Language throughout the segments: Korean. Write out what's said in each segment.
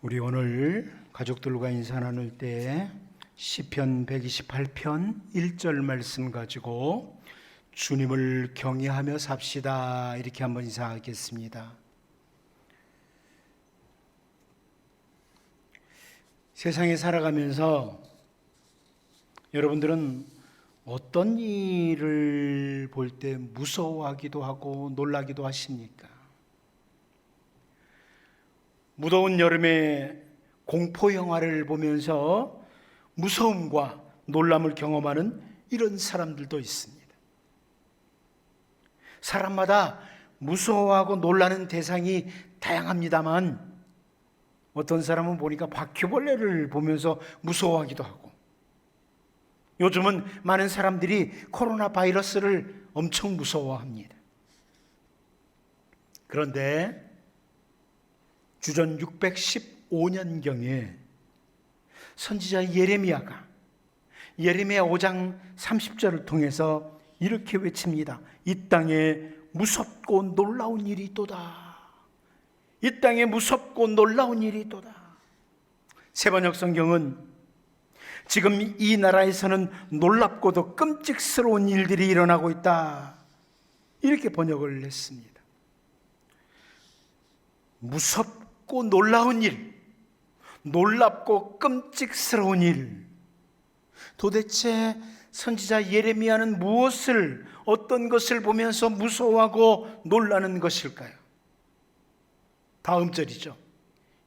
우리 오늘 가족들과 인사 나눌 때 시편 128편 1절 말씀 가지고 주님을 경외하며 삽시다 이렇게 한번 인사하겠습니다. 세상에 살아가면서 여러분들은 어떤 일을 볼 때 무서워하기도 하고 놀라기도 하십니까? 무더운 여름에 공포 영화를 보면서 무서움과 놀람을 경험하는 이런 사람들도 있습니다. 사람마다 무서워하고 놀라는 대상이 다양합니다만 어떤 사람은 보니까 바퀴벌레를 보면서 무서워하기도 하고, 요즘은 많은 사람들이 코로나 바이러스를 엄청 무서워합니다. 그런데 주전 615년경에 선지자 예레미야가 예레미야 5장 30절을 통해서 이렇게 외칩니다. 이 땅에 무섭고 놀라운 일이 있도다. 이 땅에 무섭고 놀라운 일이 있도다. 세번역 성경은 지금 이 나라에서는 놀랍고도 끔찍스러운 일들이 일어나고 있다 이렇게 번역을 했습니다. 무섭고 놀라운 일, 놀랍고 끔찍스러운 일. 도대체 선지자 예레미야는 무엇을, 어떤 것을 보면서 무서워하고 놀라는 것일까요? 다음 절이죠.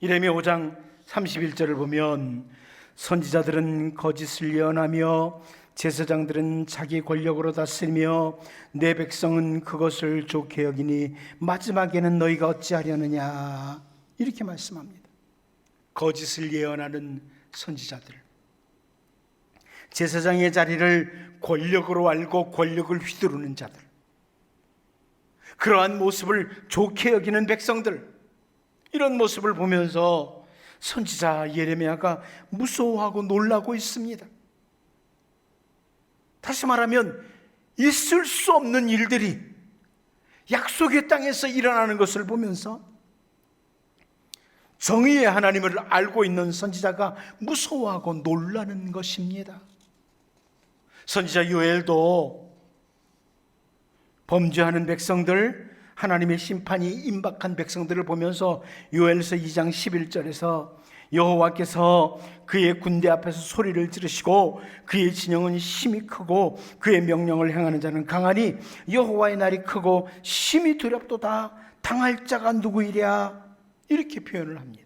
예레미야 5장 31절을 보면 선지자들은 거짓을 예언하며 제사장들은 자기 권력으로 다스리며 내 백성은 그것을 좋게 여기니 마지막에는 너희가 어찌하려느냐 이렇게 말씀합니다. 거짓을 예언하는 선지자들, 제사장의 자리를 권력으로 알고 권력을 휘두르는 자들, 그러한 모습을 좋게 여기는 백성들, 이런 모습을 보면서 선지자 예레미야가 무서워하고 놀라고 있습니다. 다시 말하면 있을 수 없는 일들이 약속의 땅에서 일어나는 것을 보면서 정의의 하나님을 알고 있는 선지자가 무서워하고 놀라는 것입니다. 선지자 요엘도 범죄하는 백성들, 하나님의 심판이 임박한 백성들을 보면서 요엘서 2장 11절에서 여호와께서 그의 군대 앞에서 소리를 지르시고 그의 진영은 심히 크고 그의 명령을 행하는 자는 강하니 여호와의 날이 크고 심히 두렵도다. 당할 자가 누구이랴 이렇게 표현을 합니다.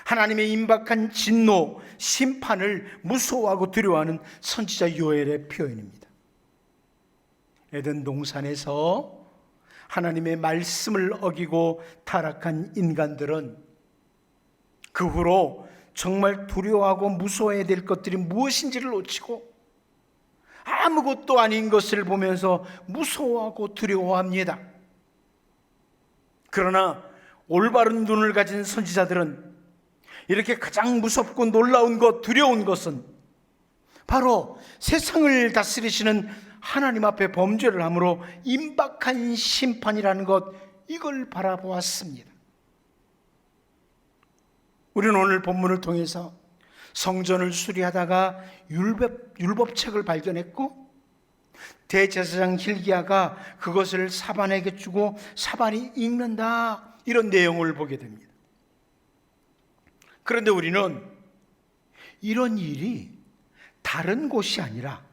하나님의 임박한 진노, 심판을 무서워하고 두려워하는 선지자 요엘의 표현입니다. 에덴 동산에서 하나님의 말씀을 어기고 타락한 인간들은 그 후로 정말 두려워하고 무서워해야 될 것들이 무엇인지를 놓치고 아무것도 아닌 것을 보면서 무서워하고 두려워합니다. 그러나 올바른 눈을 가진 선지자들은 이렇게 가장 무섭고 놀라운 것, 두려운 것은 바로 세상을 다스리시는 하나님 앞에 범죄를 함으로 임박한 심판이라는 것, 이걸 바라보았습니다. 우리는 오늘 본문을 통해서 성전을 수리하다가 율법책을 발견했고 대제사장 hil기야가 그것을 사반에게 주고 사반이 읽는다, 이런 내용을 보게 됩니다. 그런데 우리는 이런 일이 다른 곳이 아니라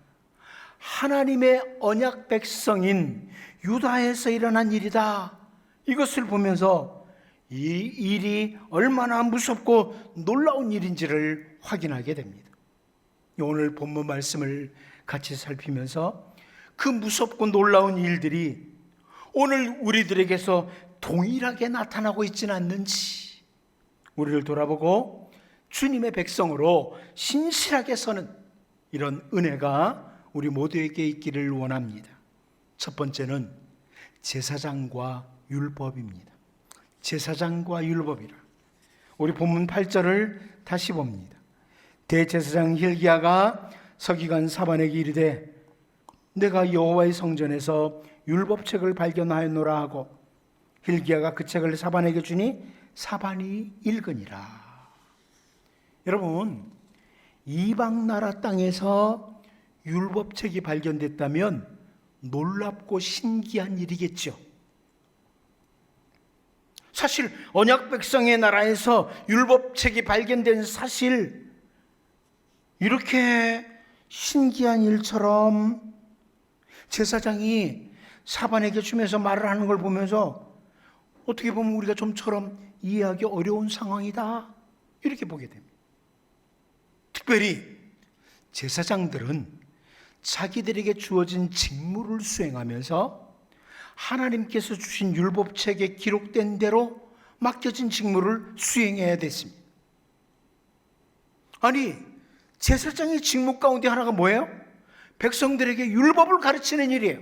하나님의 언약 백성인 유다에서 일어난 일이다, 이것을 보면서 이 일이 얼마나 무섭고 놀라운 일인지를 확인하게 됩니다. 오늘 본문 말씀을 같이 살피면서 그 무섭고 놀라운 일들이 오늘 우리들에게서 동일하게 나타나고 있지는 않는지 우리를 돌아보고 주님의 백성으로 신실하게 서는 이런 은혜가 우리 모두에게 있기를 원합니다. 첫 번째는 제사장과 율법입니다. 제사장과 율법이라. 우리 본문 8절을 다시 봅니다. 대제사장 hil기야가 서기관 사반에게 이르되 내가 여호와의 성전에서 율법책을 발견하였노라 하고 hil기야가 그 책을 사반에게 주니 사반이 읽으니라. 여러분, 이방 나라 땅에서 율법책이 발견됐다면 놀랍고 신기한 일이겠죠. 사실 언약 백성의 나라에서 율법책이 발견된 사실, 이렇게 신기한 일처럼 제사장이 사반에게 주면서 말을 하는 걸 보면서 어떻게 보면 우리가 좀처럼 이해하기 어려운 상황이다, 이렇게 보게 됩니다. 특별히 제사장들은 자기들에게 주어진 직무를 수행하면서 하나님께서 주신 율법책에 기록된 대로 맡겨진 직무를 수행해야 됐습니다. 아니, 제사장의 직무 가운데 하나가 뭐예요? 백성들에게 율법을 가르치는 일이에요.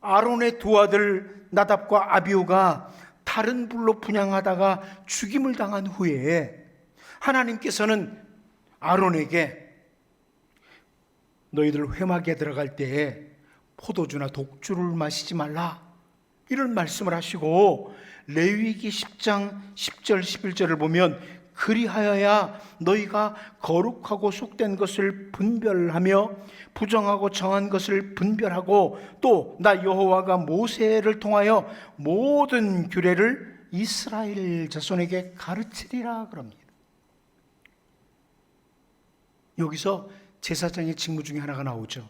아론의 두 아들 나답과 아비후가 다른 불로 분향하다가 죽임을 당한 후에 하나님께서는 아론에게 너희들 회막에 들어갈 때에 포도주나 독주를 마시지 말라, 이런 말씀을 하시고, 레위기 10장 10절 11절을 보면 그리하여야 너희가 거룩하고 속된 것을 분별하며 부정하고 정한 것을 분별하고 또 나 여호와가 모세를 통하여 모든 규례를 이스라엘 자손에게 가르치리라 그럽니다. 여기서 제사장의 직무 중에 하나가 나오죠.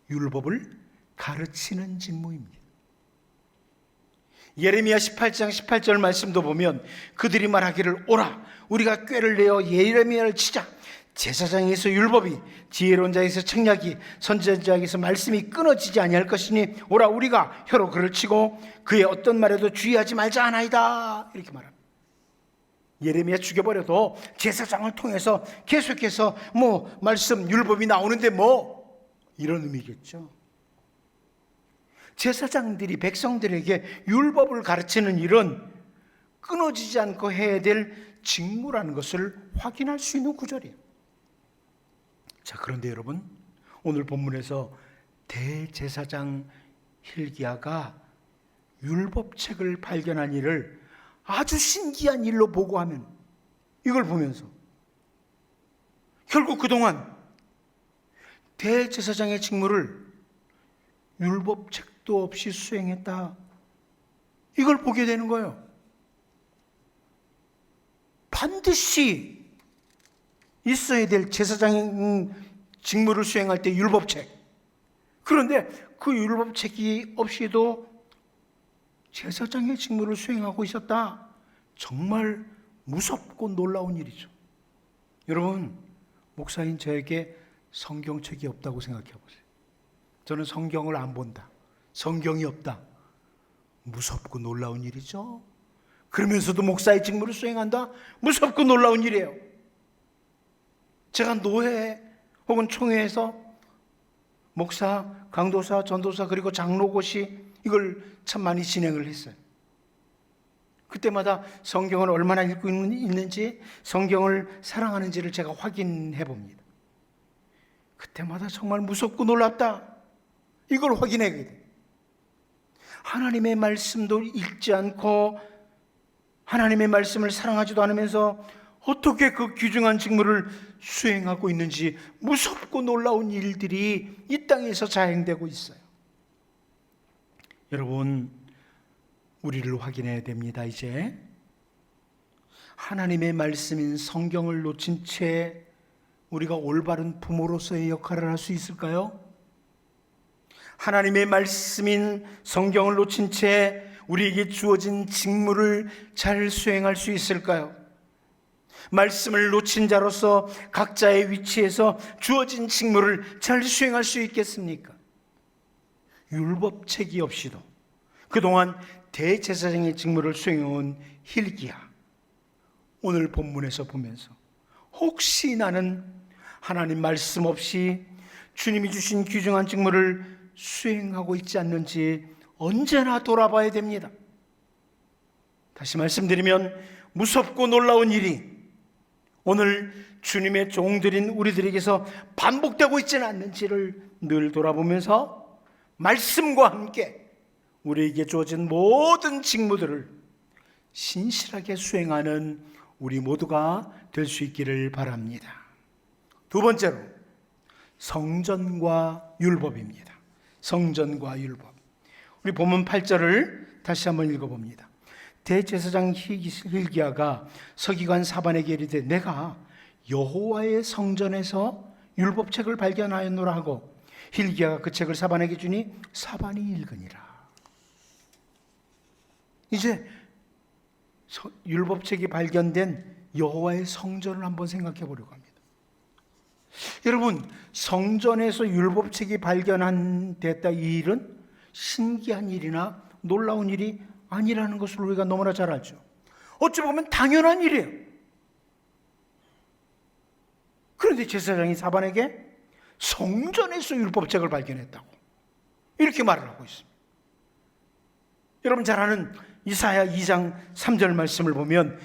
율법을 가르치는 직무입니다. 예레미야 18장 18절 말씀도 보면 그들이 말하기를 오라 우리가 꾀를 내어 예레미야를 치자. 제사장에서 율법이, 지혜로운 자에서 책략이, 선지자에게서 말씀이 끊어지지 아니할 것이니 오라 우리가 혀로 그를 치고 그의 어떤 말에도 주의하지 말자 하나이다, 이렇게 말합니다. 예레미야 죽여버려도 제사장을 통해서 계속해서 말씀 율법이 나오는데 이런 의미겠죠. 제사장들이 백성들에게 율법을 가르치는 일은 끊어지지 않고 해야 될 직무라는 것을 확인할 수 있는 구절이에요. 자, 그런데 여러분, 오늘 본문에서 대제사장 hil기야가 율법책을 발견한 일을 아주 신기한 일로 보고하면, 이걸 보면서 결국 그동안 대제사장의 직무를 율법책도 없이 수행했다, 이걸 보게 되는 거예요. 반드시 있어야 될 제사장의 직무를 수행할 때 율법책. 그런데 그 율법책이 없이도 제사장의 직무를 수행하고 있었다. 정말 무섭고 놀라운 일이죠. 여러분, 목사인 저에게 성경책이 없다고 생각해 보세요. 저는 성경을 안 본다, 성경이 없다, 무섭고 놀라운 일이죠. 그러면서도 목사의 직무를 수행한다? 무섭고 놀라운 일이에요. 제가 노회 혹은 총회에서 목사, 강도사, 전도사 그리고 장로고시 이걸 참 많이 진행을 했어요. 그때마다 성경을 얼마나 읽고 있는지, 성경을 사랑하는지를 제가 확인해 봅니다. 그때마다 정말 무섭고 놀랍다, 이걸 확인하게 돼요. 하나님의 말씀도 읽지 않고 하나님의 말씀을 사랑하지도 않으면서 어떻게 그 귀중한 직무를 수행하고 있는지 무섭고 놀라운 일들이 이 땅에서 자행되고 있어요. 여러분, 우리를 확인해야 됩니다. 이제 하나님의 말씀인 성경을 놓친 채 우리가 올바른 부모로서의 역할을 할 수 있을까요? 하나님의 말씀인 성경을 놓친 채 우리에게 주어진 직무를 잘 수행할 수 있을까요? 말씀을 놓친 자로서 각자의 위치에서 주어진 직무를 잘 수행할 수 있겠습니까? 율법책이 없이도 그동안 대제사장의 직무를 수행해온 hil기야, 오늘 본문에서 보면서 혹시 나는 하나님 말씀 없이 주님이 주신 귀중한 직무를 수행하고 있지 않는지 언제나 돌아봐야 됩니다. 다시 말씀드리면 무섭고 놀라운 일이 오늘 주님의 종들인 우리들에게서 반복되고 있지는 않는지를 늘 돌아보면서 말씀과 함께 우리에게 주어진 모든 직무들을 신실하게 수행하는 우리 모두가 될 수 있기를 바랍니다. 두 번째로 성전과 율법입니다. 성전과 율법. 우리 본문 8절을 다시 한번 읽어봅니다. 대제사장 hil기야가 서기관 사반에게 이르되 내가 여호와의 성전에서 율법책을 발견하였노라 하고 hil기야가 그 책을 사반에게 주니 사반이 읽으니라. 이제 율법책이 발견된 여호와의 성전을 한번 생각해 보려고 합니다. 여러분, 성전에서 율법책이 발견됐다, 이 일은 신기한 일이나 놀라운 일이 아니라는 것을 우리가 너무나 잘 알죠. 어찌 보면 당연한 일이에요. 그런데 제사장이 사반에게 성전에서 율법책을 발견했다고 이렇게 말을 하고 있습니다. 여러분 잘 아는 이사야 2장 3절 말씀을 보면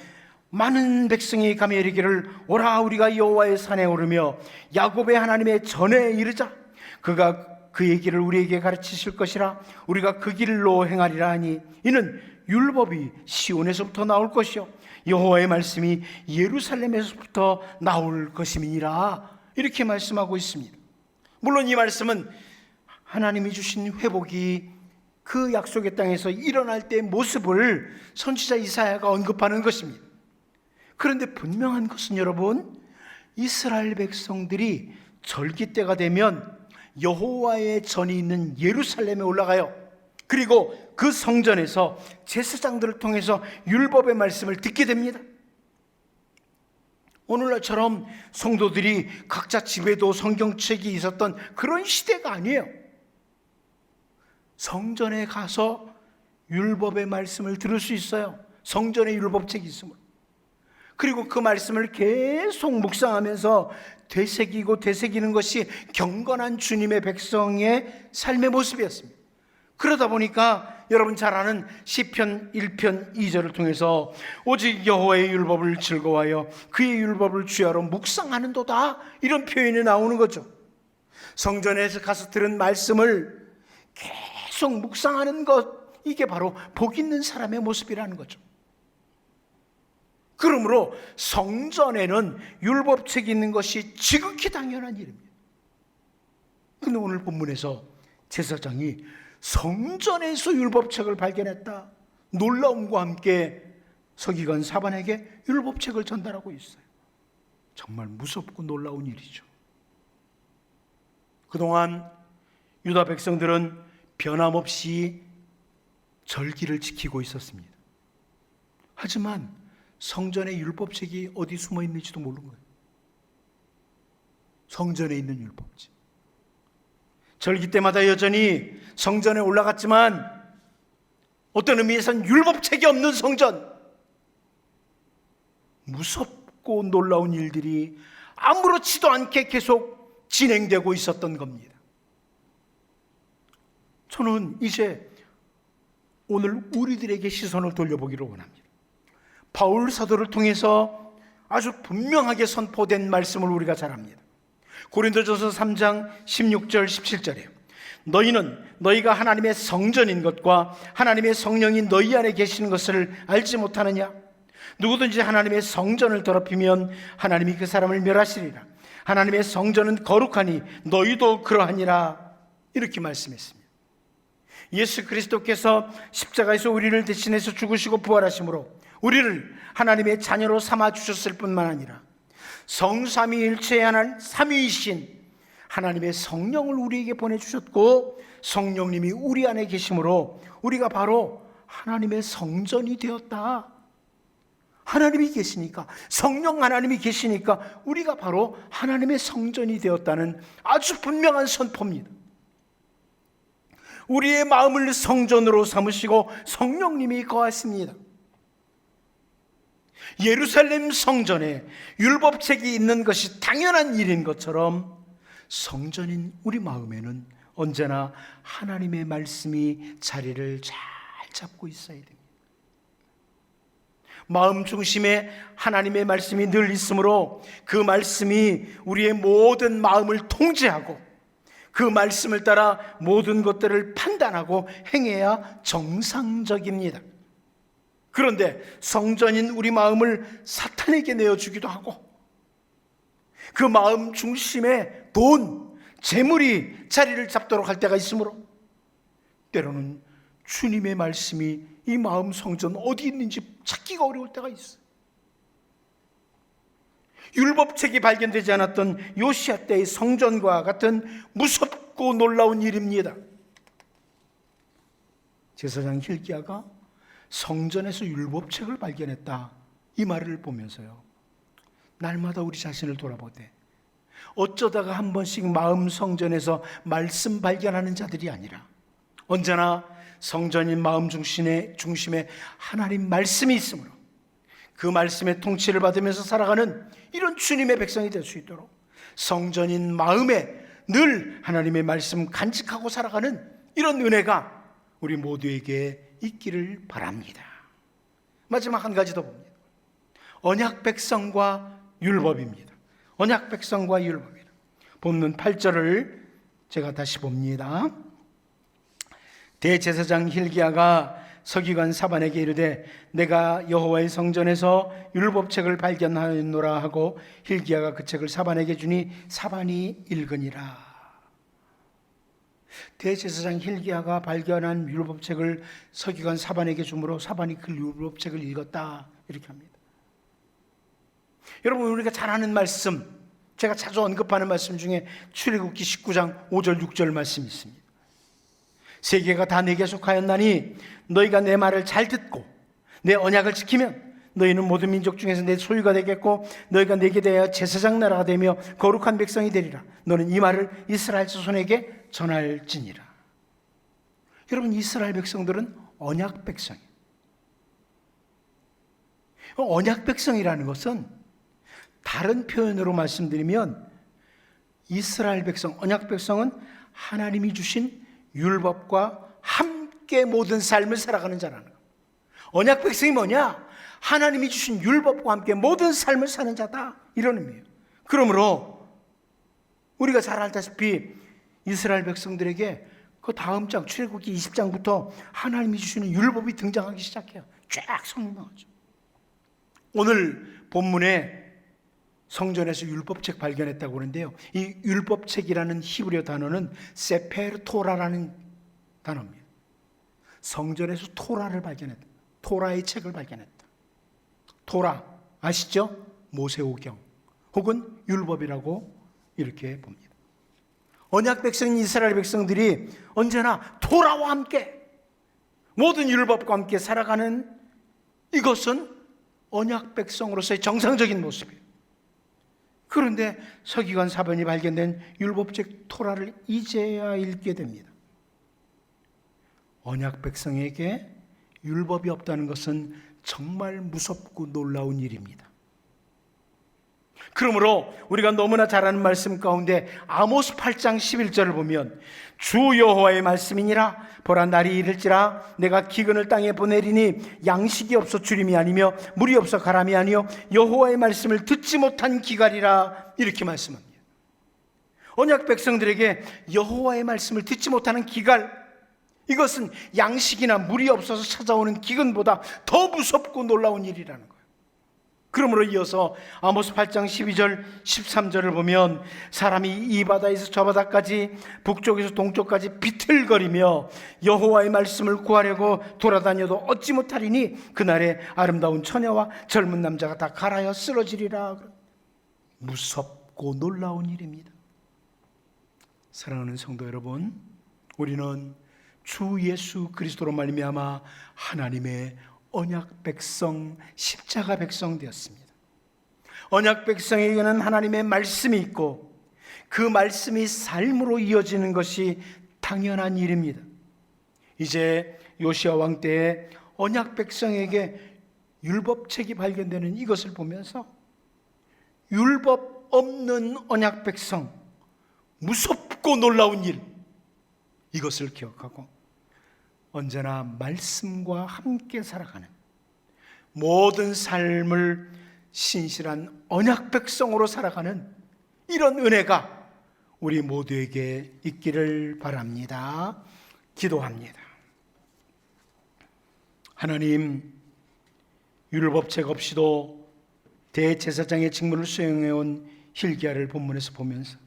많은 백성이 가며 이르기를 오라 우리가 여호와의 산에 오르며 야곱의 하나님의 전에 이르자 그가 그 얘기를 우리에게 가르치실 것이라 우리가 그 길로 행하리라 하니 이는 율법이 시온에서부터 나올 것이요 여호와의 말씀이 예루살렘에서부터 나올 것임이니라 이렇게 말씀하고 있습니다. 물론 이 말씀은 하나님이 주신 회복이 그 약속의 땅에서 일어날 때의 모습을 선지자 이사야가 언급하는 것입니다. 그런데 분명한 것은 여러분, 이스라엘 백성들이 절기 때가 되면 여호와의 전이 있는 예루살렘에 올라가요. 그리고 그 성전에서 제사장들을 통해서 율법의 말씀을 듣게 됩니다. 오늘날처럼 성도들이 각자 집에도 성경책이 있었던 그런 시대가 아니에요. 성전에 가서 율법의 말씀을 들을 수 있어요. 성전에 율법책이 있으면. 그리고 그 말씀을 계속 묵상하면서 되새기는 것이 경건한 주님의 백성의 삶의 모습이었습니다. 그러다 보니까 여러분 잘 아는 시편 1편 2절을 통해서 오직 여호와의 율법을 즐거워하여 그의 율법을 주야로 묵상하는도다 이런 표현이 나오는 거죠. 성전에서 가서 들은 말씀을 계속 묵상하는 것, 이게 바로 복 있는 사람의 모습이라는 거죠. 그러므로 성전에는 율법책이 있는 것이 지극히 당연한 일입니다. 그런데 오늘 본문에서 제사장이 성전에서 율법책을 발견했다, 놀라움과 함께 서기관 사반에게 율법책을 전달하고 있어요. 정말 무섭고 놀라운 일이죠. 그동안 유다 백성들은 변함없이 절기를 지키고 있었습니다. 하지만 성전의 율법책이 어디 숨어 있는지도 모르는 거예요. 성전에 있는 율법책. 절기 때마다 여전히 성전에 올라갔지만 어떤 의미에서는 율법책이 없는 성전. 무섭고 놀라운 일들이 아무렇지도 않게 계속 진행되고 있었던 겁니다. 저는 이제 오늘 우리들에게 시선을 돌려보기를 원합니다. 바울 사도를 통해서 아주 분명하게 선포된 말씀을 우리가 잘 압니다. 고린도전서 3장 16절 17절에 너희는 너희가 하나님의 성전인 것과 하나님의 성령이 너희 안에 계시는 것을 알지 못하느냐? 누구든지 하나님의 성전을 더럽히면 하나님이 그 사람을 멸하시리라. 하나님의 성전은 거룩하니 너희도 그러하니라. 이렇게 말씀했습니다. 예수 그리스도께서 십자가에서 우리를 대신해서 죽으시고 부활하심으로 우리를 하나님의 자녀로 삼아주셨을 뿐만 아니라 성삼위일체의 하나님, 삼위이신 하나님의 성령을 우리에게 보내주셨고 성령님이 우리 안에 계심으로 우리가 바로 하나님의 성전이 되었다. 하나님이 계시니까, 성령 하나님이 계시니까 우리가 바로 하나님의 성전이 되었다는 아주 분명한 선포입니다. 우리의 마음을 성전으로 삼으시고 성령님이 거하십니다. 예루살렘 성전에 율법책이 있는 것이 당연한 일인 것처럼 성전인 우리 마음에는 언제나 하나님의 말씀이 자리를 잘 잡고 있어야 됩니다. 마음 중심에 하나님의 말씀이 늘 있으므로 그 말씀이 우리의 모든 마음을 통제하고 그 말씀을 따라 모든 것들을 판단하고 행해야 정상적입니다. 그런데 성전인 우리 마음을 사탄에게 내어주기도 하고, 그 마음 중심에 돈, 재물이 자리를 잡도록 할 때가 있으므로 때로는 주님의 말씀이 이 마음 성전 어디 있는지 찾기가 어려울 때가 있어요. 율법책이 발견되지 않았던 요시야 때의 성전과 같은 무섭고 놀라운 일입니다. 제사장 hilki야가 성전에서 율법책을 발견했다, 이 말을 보면서요, 날마다 우리 자신을 돌아보되 어쩌다가 한 번씩 마음 성전에서 말씀 발견하는 자들이 아니라 언제나 성전인 마음 중심에 하나님 말씀이 있으므로 그 말씀의 통치를 받으면서 살아가는 이런 주님의 백성이 될 수 있도록 성전인 마음에 늘 하나님의 말씀 간직하고 살아가는 이런 은혜가 우리 모두에게 있기를 바랍니다. 마지막 한 가지 더 봅니다. 언약 백성과 율법입니다. 언약 백성과 율법이다. 본문 8절을 제가 다시 봅니다. 대제사장 hilki야가 서기관 사반에게 이르되 내가 여호와의 성전에서 율법책을 발견하였노라 하고 hilki야가 그 책을 사반에게 주니 사반이 읽으니라. 대제사장 hilki야가 발견한 율법책을 서기관 사반에게 주므로 사반이 그 율법책을 읽었다, 이렇게 합니다. 여러분, 우리가 잘 아는 말씀, 제가 자주 언급하는 말씀 중에 출애굽기 19장 5절 6절 말씀이 있습니다. 세계가 다 내게 속하였나니 너희가 내 말을 잘 듣고 내 언약을 지키면 너희는 모든 민족 중에서 내 소유가 되겠고 너희가 내게 대하여 제사장 나라가 되며 거룩한 백성이 되리라. 너는 이 말을 이스라엘 자손에게 전할지니라. 여러분, 이스라엘 백성들은 언약 백성이에요. 언약 백성이라는 것은 다른 표현으로 말씀드리면 이스라엘 백성, 언약 백성은 하나님이 주신 율법과 함께 모든 삶을 살아가는 자라는 거예요. 언약 백성이 뭐냐? 하나님이 주신 율법과 함께 모든 삶을 사는 자다, 이런 의미예요. 그러므로 우리가 잘 알다시피 이스라엘 백성들에게 그 다음 장 출애굽기 20장부터 하나님이 주시는 율법이 등장하기 시작해요. 쫙 설명하죠. 오늘 본문에 성전에서 율법책 발견했다고 하는데요, 이 율법책이라는 히브리어 단어는 세페르 토라라는 단어입니다. 성전에서 토라를 발견했다, 토라의 책을 발견했다. 토라 아시죠? 모세오경 혹은 율법이라고 이렇게 봅니다. 언약 백성인 이스라엘 백성들이 언제나 토라와 함께 모든 율법과 함께 살아가는 이것은 언약 백성으로서의 정상적인 모습이에요. 그런데 서기관 사반이 발견된 율법책 토라를 이제야 읽게 됩니다. 언약 백성에게 율법이 없다는 것은 정말 무섭고 놀라운 일입니다. 그러므로 우리가 너무나 잘 아는 말씀 가운데 아모스 8장 11절을 보면 주 여호와의 말씀이니라. 보라, 날이 이를지라 내가 기근을 땅에 보내리니 양식이 없어 주림이 아니며 물이 없어 가람이 아니요 여호와의 말씀을 듣지 못한 기갈이라, 이렇게 말씀합니다. 언약 백성들에게 여호와의 말씀을 듣지 못하는 기갈, 이것은 양식이나 물이 없어서 찾아오는 기근보다 더 무섭고 놀라운 일이라는 거예요. 그러므로 이어서 아모스 8장 12절 13절을 보면 사람이 이 바다에서 저 바다까지 북쪽에서 동쪽까지 비틀거리며 여호와의 말씀을 구하려고 돌아다녀도 얻지 못하리니 그날에 아름다운 처녀와 젊은 남자가 다 갈아여 쓰러지리라. 무섭고 놀라운 일입니다. 사랑하는 성도 여러분, 우리는 주 예수 그리스도로 말미암아 하나님의 언약 백성, 십자가 백성 되었습니다. 언약 백성에게는 하나님의 말씀이 있고 그 말씀이 삶으로 이어지는 것이 당연한 일입니다. 이제 요시야 왕 때에 언약 백성에게 율법책이 발견되는 이것을 보면서 율법 없는 언약 백성, 무섭고 놀라운 일, 이것을 기억하고 언제나 말씀과 함께 살아가는 모든 삶을 신실한 언약 백성으로 살아가는 이런 은혜가 우리 모두에게 있기를 바랍니다. 기도합니다. 하나님, 율법책 없이도 대제사장의 직무를 수행해온 hilki야를 본문에서 보면서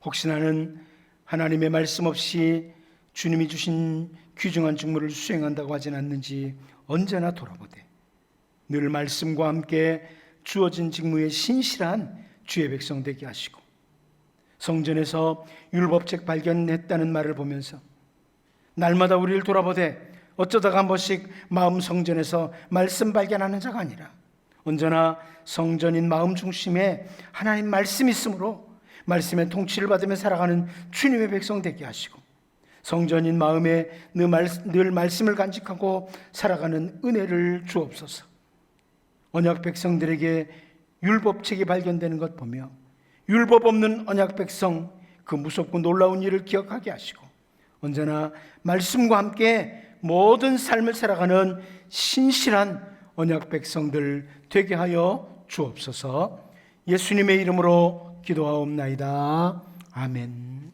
혹시 나는 하나님의 말씀 없이 주님이 주신 귀중한 직무를 수행한다고 하진 않는지 언제나 돌아보되 늘 말씀과 함께 주어진 직무에 신실한 주의 백성 되게 하시고, 성전에서 율법책 발견했다는 말을 보면서 날마다 우리를 돌아보되 어쩌다가 한 번씩 마음 성전에서 말씀 발견하는 자가 아니라 언제나 성전인 마음 중심에 하나님 말씀이 있으므로 말씀의 통치를 받으며 살아가는 주님의 백성 되게 하시고, 성전인 마음에 늘 말씀을 간직하고 살아가는 은혜를 주옵소서. 언약 백성들에게 율법책이 발견되는 것 보며 율법 없는 언약 백성 그 무섭고 놀라운 일을 기억하게 하시고, 언제나 말씀과 함께 모든 삶을 살아가는 신실한 언약 백성들 되게 하여 주옵소서. 예수님의 이름으로 기도하옵나이다. 아멘.